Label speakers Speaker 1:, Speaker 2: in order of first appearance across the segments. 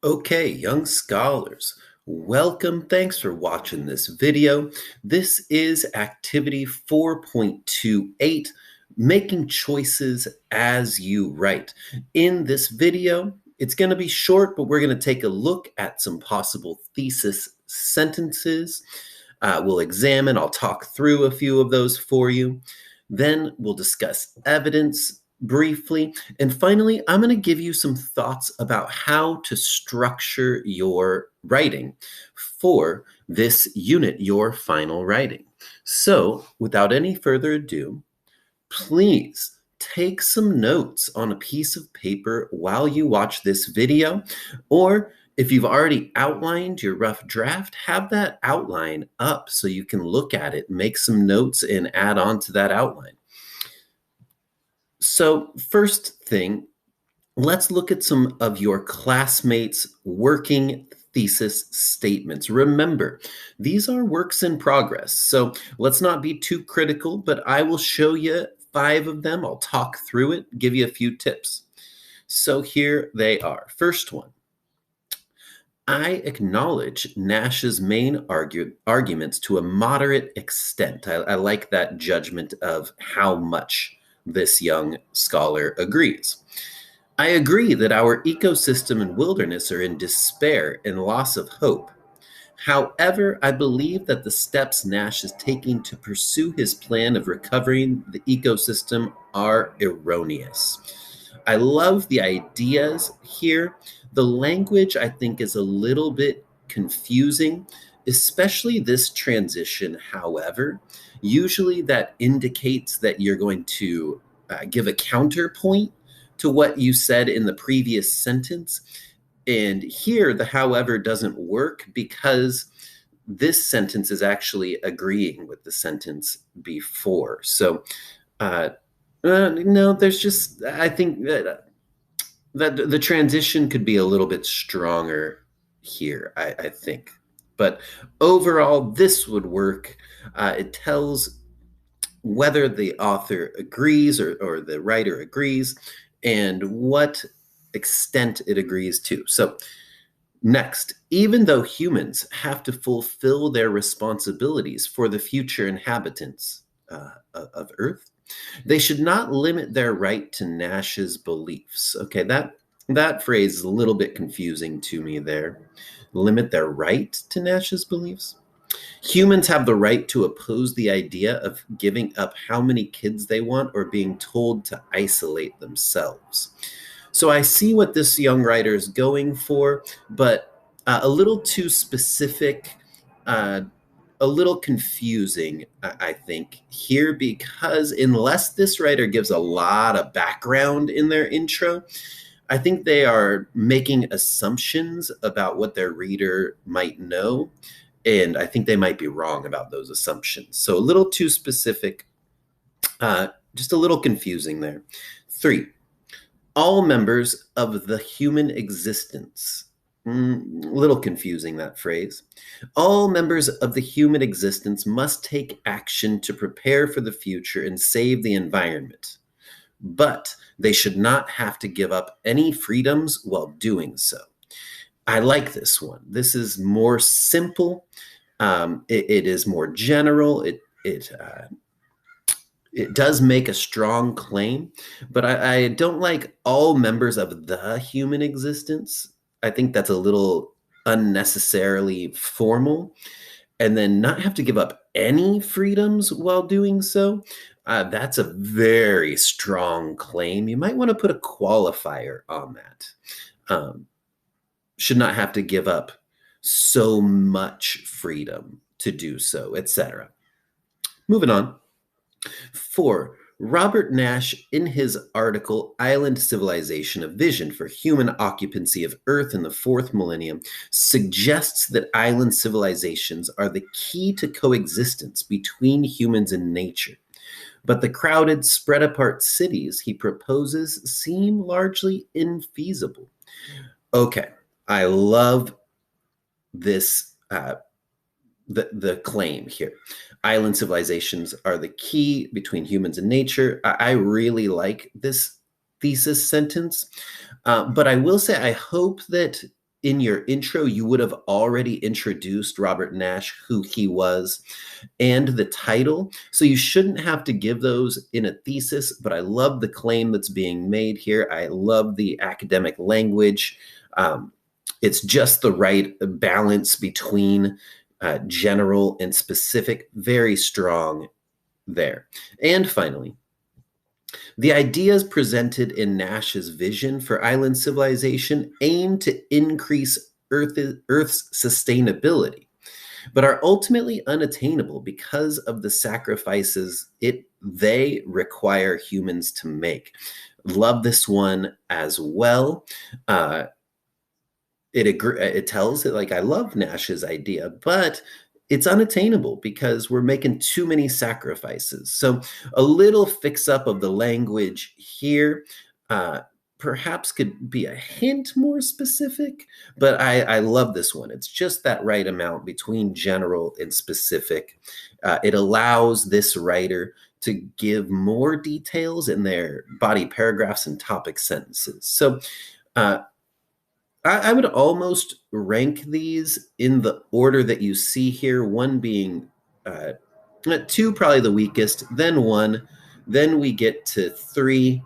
Speaker 1: Okay, young scholars, welcome. Thanks for watching this video. This is activity 4.28, making choices as you write. In this video, it's going to be short, but we're going to take a look at some possible thesis sentences. I'll talk through a few of those for you. Then we'll discuss evidence briefly. And finally, I'm going to give you some thoughts about how to structure your writing for this unit, your final writing. So, without any further ado, please take some notes on a piece of paper while you watch this video, or if you've already outlined your rough draft, have that outline up so you can look at it, make some notes, and add on to that outline. So, first thing, let's look at some of your classmates' working thesis statements. Remember, these are works in progress, so let's not be too critical, but I will show you 5 of them. I'll talk through it, give you a few tips. So here they are. First one. I acknowledge Nash's main arguments to a moderate extent. I like that judgment of how much this young scholar agrees. I agree that our ecosystem and wilderness are in despair and loss of hope. However, I believe that the steps Nash is taking to pursue his plan of recovering the ecosystem are erroneous. I love the ideas here. The language, I think, is a little bit confusing, especially this transition. However, usually that indicates that you're going to give a counterpoint to what you said in the previous sentence. And here, the however doesn't work because this sentence is actually agreeing with the sentence before. So, no, there's just, I think that the transition could be a little bit stronger here, I think. But overall, this would work. It tells whether the author agrees or the writer agrees and what extent it agrees to. So next, even though humans have to fulfill their responsibilities for the future inhabitants of Earth, they should not limit their right to Nash's beliefs. Okay, that phrase is a little bit confusing to me there. Limit their right to Nash's beliefs? Humans have the right to oppose the idea of giving up how many kids they want or being told to isolate themselves. So I see what this young writer is going for, but a little too specific, a little confusing, I think, here, because unless this writer gives a lot of background in their intro, I think they are making assumptions about what their reader might know, and I think they might be wrong about those assumptions. So a little too specific, just a little confusing there. 3, all members of the human existence. A little confusing, that phrase. All members of the human existence must take action to prepare for the future and save the environment. But they should not have to give up any freedoms while doing so. I like this one. This is more simple. It is more general. It does make a strong claim, but I don't like all members of the human existence. I think that's a little unnecessarily formal. And then not have to give up any freedoms while doing so. That's a very strong claim. You might want to put a qualifier on that. Should not have to give up so much freedom to do so, etc. Moving on. 4, Robert Nash, in his article, Island Civilization, A Vision for Human Occupancy of Earth in the Fourth Millennium, suggests that island civilizations are the key to coexistence between humans and nature. But the crowded, spread-apart cities he proposes seem largely infeasible. Okay, I love this, the claim here. Island civilizations are the key between humans and nature. I really like this thesis sentence, but I will say I hope that in your intro, you would have already introduced Robert Nash, who he was, and the title. So you shouldn't have to give those in a thesis, but I love the claim that's being made here. I love the academic language. It's just the right balance between general and specific, very strong there. And finally, the ideas presented in Nash's vision for island civilization aim to increase Earth's sustainability, but are ultimately unattainable because of the sacrifices they require humans to make. Love this one as well. It tells it, like, I love Nash's idea, but it's unattainable because we're making too many sacrifices. So a little fix up of the language here perhaps could be a hint more specific, but I love this one. It's just that right amount between general and specific. It allows this writer to give more details in their body paragraphs and topic sentences. So I would almost rank these in the order that you see here, one being 2, probably the weakest, then 1, then we get to 3,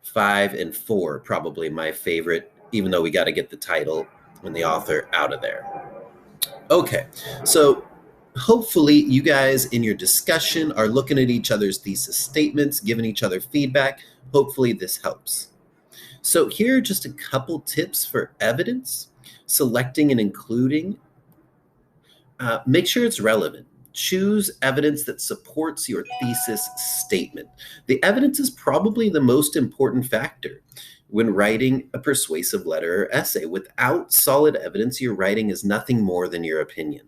Speaker 1: 5, and 4, probably my favorite, even though we got to get the title and the author out of there. Okay, so hopefully you guys in your discussion are looking at each other's thesis statements, giving each other feedback. Hopefully this helps. So here are just a couple tips for evidence, selecting and including. Make sure it's relevant. Choose evidence that supports your thesis statement. The evidence is probably the most important factor when writing a persuasive letter or essay. Without solid evidence, your writing is nothing more than your opinion.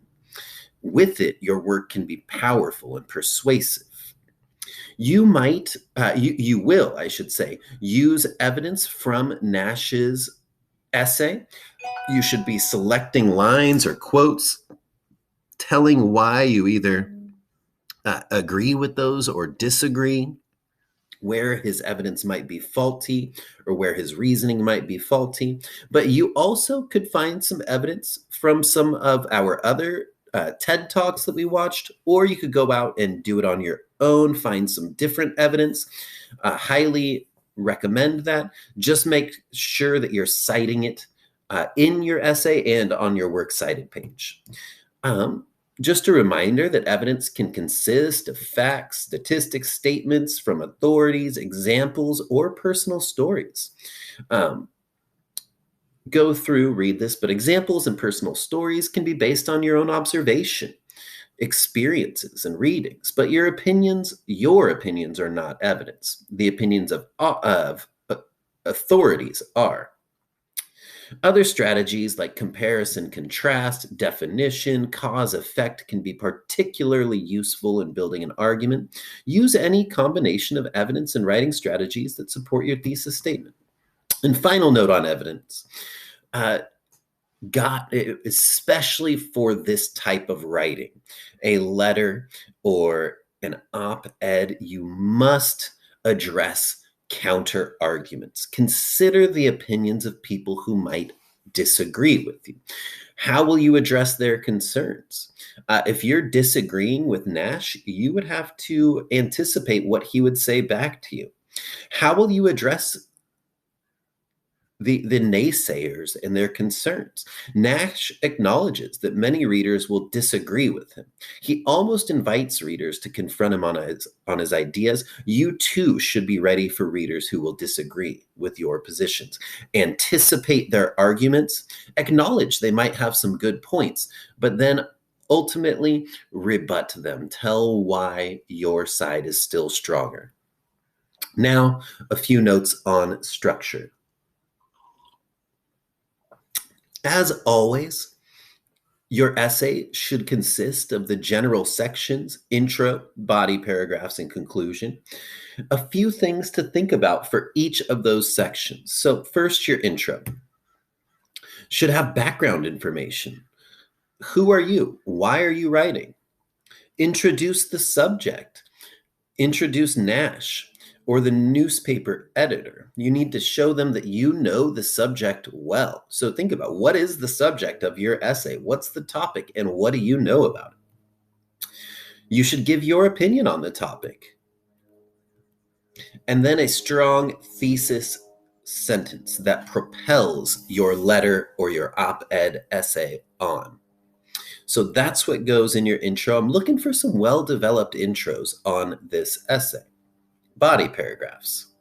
Speaker 1: With it, your work can be powerful and persuasive. You will, I should say, use evidence from Nash's essay. You should be selecting lines or quotes, telling why you either agree with those or disagree, where his evidence might be faulty or where his reasoning might be faulty. But you also could find some evidence from some of our other TED Talks that we watched, or you could go out and do it on your own, find some different evidence. Highly recommend that. Just make sure that you're citing it in your essay and on your works cited page. Just a reminder that evidence can consist of facts, statistics, statements from authorities, examples, or personal stories. Go through, read this, but examples and personal stories can be based on your own observation, experiences, and readings. But your opinions are not evidence. The opinions of authorities are. Other strategies like comparison, contrast, definition, cause, effect can be particularly useful in building an argument. Use any combination of evidence and writing strategies that support your thesis statement. And final note on evidence, especially for this type of writing, a letter or an op-ed, you must address counter arguments. Consider the opinions of people who might disagree with you. How will you address their concerns? If you're disagreeing with Nash, you would have to anticipate what he would say back to you. How will you address the naysayers and their concerns? Nash acknowledges that many readers will disagree with him. He almost invites readers to confront him on his ideas. You too should be ready for readers who will disagree with your positions. Anticipate their arguments, acknowledge they might have some good points, but then ultimately rebut them. Tell why your side is still stronger. Now, a few notes on structure. As always, your essay should consist of the general sections, intro, body paragraphs, and conclusion. A few things to think about for each of those sections. So first, your intro should have background information. Who are you? Why are you writing? Introduce the subject. Introduce Nash. or the newspaper editor. You need to show them that you know the subject well. So think about, what is the subject of your essay? What's the topic, and what do you know about it? You should give your opinion on the topic. And then a strong thesis sentence that propels your letter or your op-ed essay on. So that's what goes in your intro. I'm looking for some well-developed intros on this essay. Body paragraphs.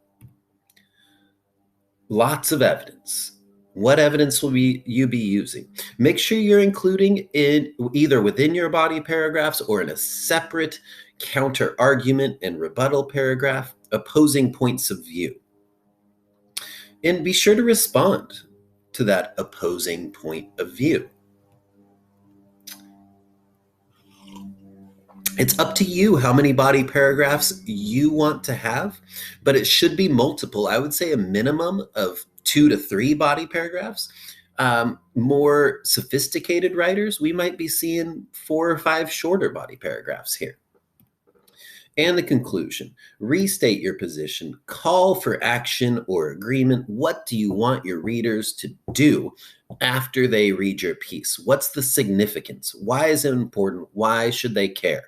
Speaker 1: Lots of evidence. What evidence will you be using? Make sure you're including it either within your body paragraphs or in a separate counter argument and rebuttal paragraph, opposing points of view. And be sure to respond to that opposing point of view. It's up to you how many body paragraphs you want to have, but it should be multiple. I would say a minimum of 2 to 3 body paragraphs. More sophisticated writers, we might be seeing 4 or 5 shorter body paragraphs here. And the conclusion. Restate your position, call for action or agreement. What do you want your readers to do after they read your piece? What's the significance? Why is it important? Why should they care?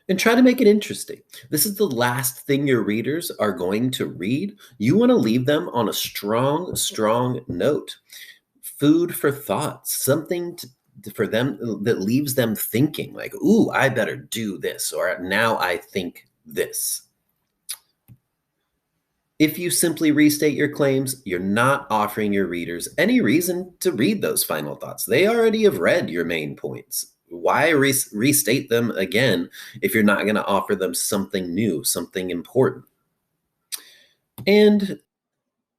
Speaker 1: And try to make it interesting. This is the last thing your readers are going to read. You want to leave them on a strong, strong note. Food for thought, something for them that leaves them thinking like, ooh, I better do this, or now I think this. If you simply restate your claims, you're not offering your readers any reason to read those final thoughts. They already have read your main points. Why restate them again if you're not going to offer them something new, something important? And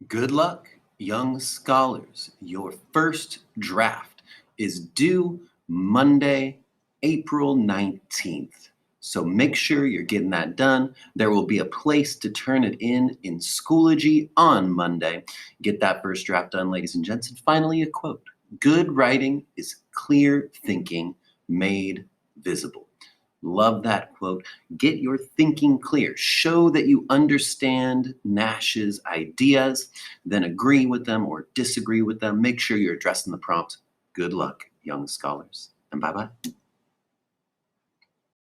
Speaker 1: good luck, young scholars. Your first draft is due Monday, April 19th. So make sure you're getting that done. There will be a place to turn it in Schoology on Monday. Get that first draft done, ladies and gents. And finally, a quote. Good writing is clear thinking made visible. Love that quote. Get your thinking clear. Show that you understand Nash's ideas, then agree with them or disagree with them. Make sure you're addressing the prompt. Good luck, young scholars, and bye-bye.